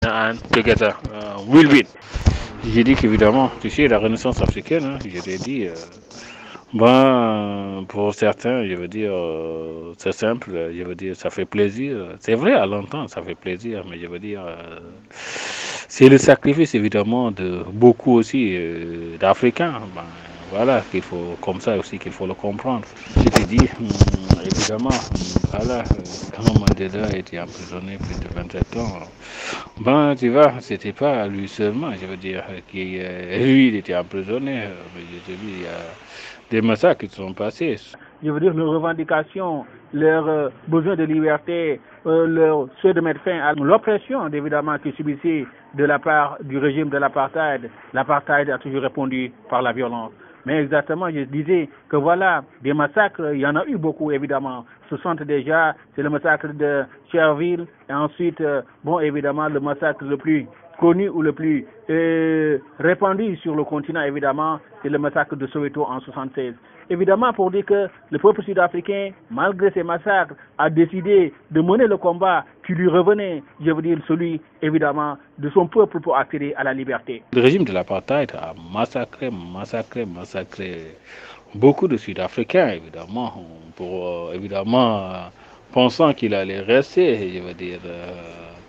and together will win. J'ai dit qu'évidemment, tu sais, la Renaissance africaine, hein, je t'ai dit, ben, pour certains, je veux dire, c'est simple, je veux dire, ça fait plaisir. C'est vrai, à l'entendre, ça fait plaisir, mais je veux dire, c'est le sacrifice, évidemment, de beaucoup aussi d'Africains. Ben, voilà, qu'il faut, comme ça aussi, qu'il faut le comprendre. Je te dis, évidemment, voilà, quand Mandela a été emprisonné plus de 27 ans, ben, tu vois, c'était pas lui seulement, je veux dire, qui, lui, il était emprisonné, mais je te dis, il y a des massacres qui sont passés. Je veux dire, leurs revendications, leurs besoins de liberté, leur souhait de mettre fin à l'oppression, évidemment, qu'ils subissaient de la part du régime de l'apartheid. L'apartheid a toujours répondu par la violence. Mais exactement, je disais que voilà, des massacres, il y en a eu beaucoup, évidemment. 60 déjà, c'est le massacre de Cherville, et ensuite, bon, évidemment, le massacre le plus connu ou le plus répandu sur le continent, évidemment, c'est le massacre de Soweto en 76. Évidemment, pour dire que le peuple sud-africain, malgré ces massacres, a décidé de mener le combat qui lui revenait, je veux dire celui, évidemment, de son peuple pour accéder à la liberté. Le régime de l'apartheid a massacré beaucoup de Sud-Africains, évidemment, pour, évidemment, pensant qu'il allait rester, je veux dire,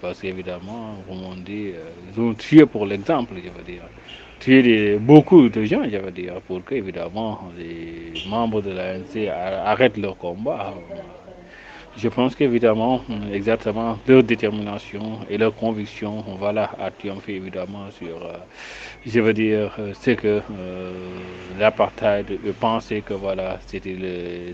parce qu'évidemment, comme on dit, ils ont tué pour l'exemple, je veux dire. Tué beaucoup de gens, je veux dire, pour que, évidemment, les membres de l'ANC arrêtent leur combat. Je pense qu'évidemment, exactement, leur détermination et leur conviction, voilà, a triomphé évidemment sur, je veux dire, c'est que l'apartheid pensait que voilà, c'était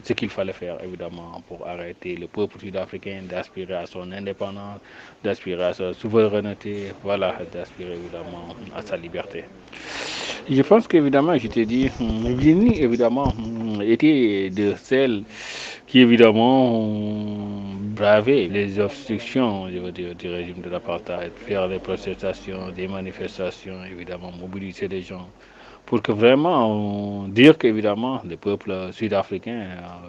ce qu'il fallait faire évidemment pour arrêter le peuple sud-africain d'aspirer à son indépendance, d'aspirer à sa souveraineté, voilà, d'aspirer évidemment à sa liberté. Je pense qu'évidemment, je t'ai dit, Guinée, évidemment, était de celles qui, évidemment, ont bravé les obstructions, je veux dire, du régime de l'apartheid, faire des protestations, des manifestations, évidemment, mobiliser les gens pour que vraiment dire qu'évidemment le peuple sud-africain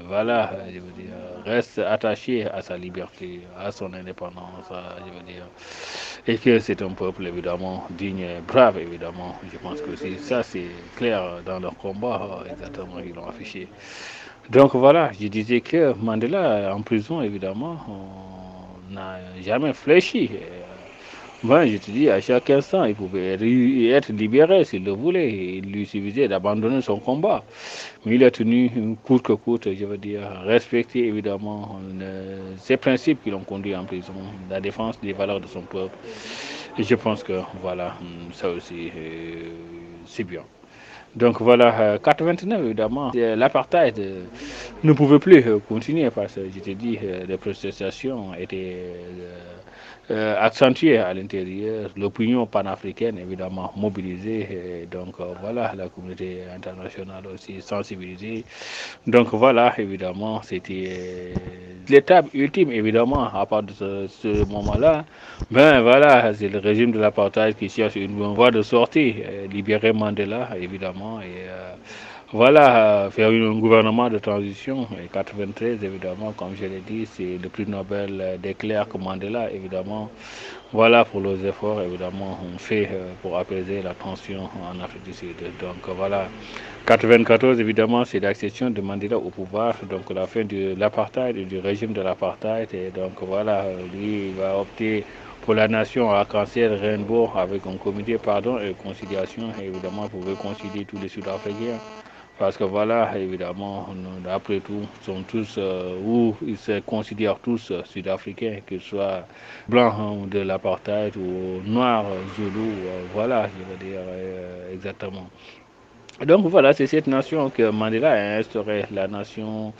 voilà je veux dire reste attaché à sa liberté à son indépendance je veux dire et que c'est un peuple évidemment digne et brave évidemment je pense que ça c'est clair dans leur combat exactement ils l'ont affiché donc voilà je disais que Mandela en prison évidemment on n'a jamais fléchi. Moi, je te dis, à chaque instant, il pouvait être libéré s'il le voulait. Il lui suffisait d'abandonner son combat. Mais il a tenu coûte que coûte, je veux dire, respecter évidemment ces principes qui l'ont conduit en prison, la défense des valeurs de son peuple. Et je pense que, voilà, ça aussi, c'est bien. Donc voilà, 89 évidemment, l'apartheid ne pouvait plus continuer parce que je te dis, les protestations étaient accentuées à l'intérieur, l'opinion panafricaine évidemment mobilisée, et donc voilà, la communauté internationale aussi sensibilisée. Donc voilà, évidemment, c'était l'étape ultime évidemment à partir de ce moment-là. Ben voilà, c'est le régime de l'apartheid qui cherche une voie de sortie, libérer Mandela évidemment et voilà, faire un gouvernement de transition. Et 93 évidemment, comme je l'ai dit, c'est le prix Nobel déclare que Mandela évidemment, voilà pour les efforts évidemment on fait pour apaiser la tension en Afrique du Sud. Donc voilà, 94 évidemment c'est l'accession de Mandela au pouvoir, donc la fin de l'apartheid et du régime de l'apartheid et donc voilà, lui il va opter pour la nation arc-en-ciel Rainbow avec un comité pardon et conciliation et évidemment pour réconcilier tous les Sud-Africains parce que voilà évidemment après tout sont tous ou ils se considèrent tous Sud-Africains qu'ils soient blancs de l'apartheid ou noirs zoulous voilà je veux dire exactement. Donc voilà, c'est cette nation que Mandela a instauré, la nation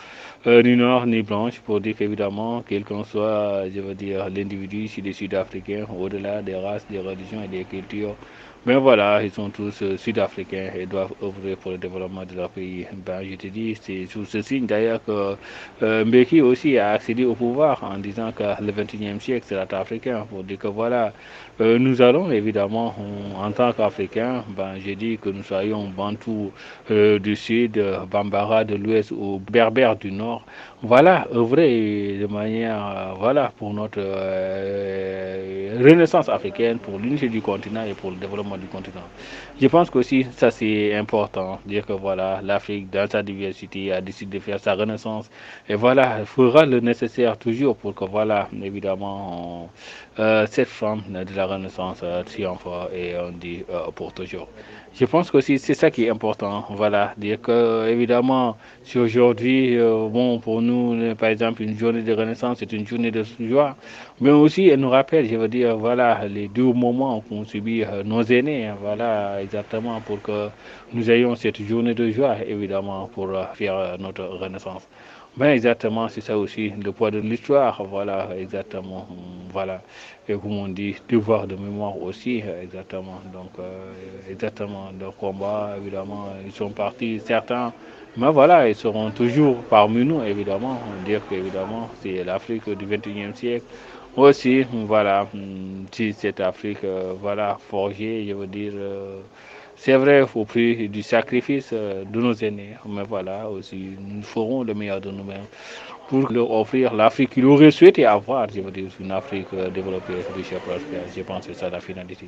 ni noire ni blanche, pour dire qu'évidemment, quel qu'en soit, je veux dire, l'individu, si les Sud-Africains, au-delà des races, des religions et des cultures, mais voilà, ils sont tous sud-africains et doivent œuvrer pour le développement de leur pays. Ben, je te dis, c'est sous ce signe d'ailleurs que Mbeki aussi a accédé au pouvoir en disant que le 21e siècle c'est africain, pour dire que voilà, nous allons évidemment, en tant qu'Africains, ben, j'ai dit que nous soyons Bantous du sud, Bambara de l'ouest ou Berbères du nord. Mémoire, voilà, œuvrer de manière, voilà, pour notre renaissance africaine, pour l'unité du continent et pour le développement du continent. Je pense qu'aussi, ça c'est important, dire que voilà, l'Afrique, dans sa diversité, a décidé de faire sa renaissance, et voilà, il fera le nécessaire toujours pour que, voilà, évidemment, cette femme de la renaissance triomphe et on dit pour toujours. Je pense que c'est ça qui est important, voilà, dire que évidemment, si aujourd'hui, bon, pour nous, par exemple, une journée de renaissance, c'est une journée de joie, mais aussi elle nous rappelle, je veux dire, voilà, les deux moments qu'ont subi nos aînés, hein, voilà, exactement, pour que nous ayons cette journée de joie, évidemment, pour faire notre renaissance. Ben exactement, c'est ça aussi, le poids de l'histoire, voilà, exactement, voilà. Et comme on dit, devoir de mémoire aussi, exactement. Donc, exactement, le combat, évidemment, ils sont partis, certains, mais voilà, ils seront toujours parmi nous, évidemment. On dit qu'évidemment, c'est l'Afrique du 21e siècle. Aussi, voilà, si cette Afrique, voilà, forgée, je veux dire, c'est vrai, au prix du sacrifice de nos aînés, mais voilà, aussi, nous ferons le meilleur de nous-mêmes pour leur offrir l'Afrique qu'ils auraient souhaité avoir, je veux dire, une Afrique développée, riche et prospère. Je pense que c'est ça la finalité.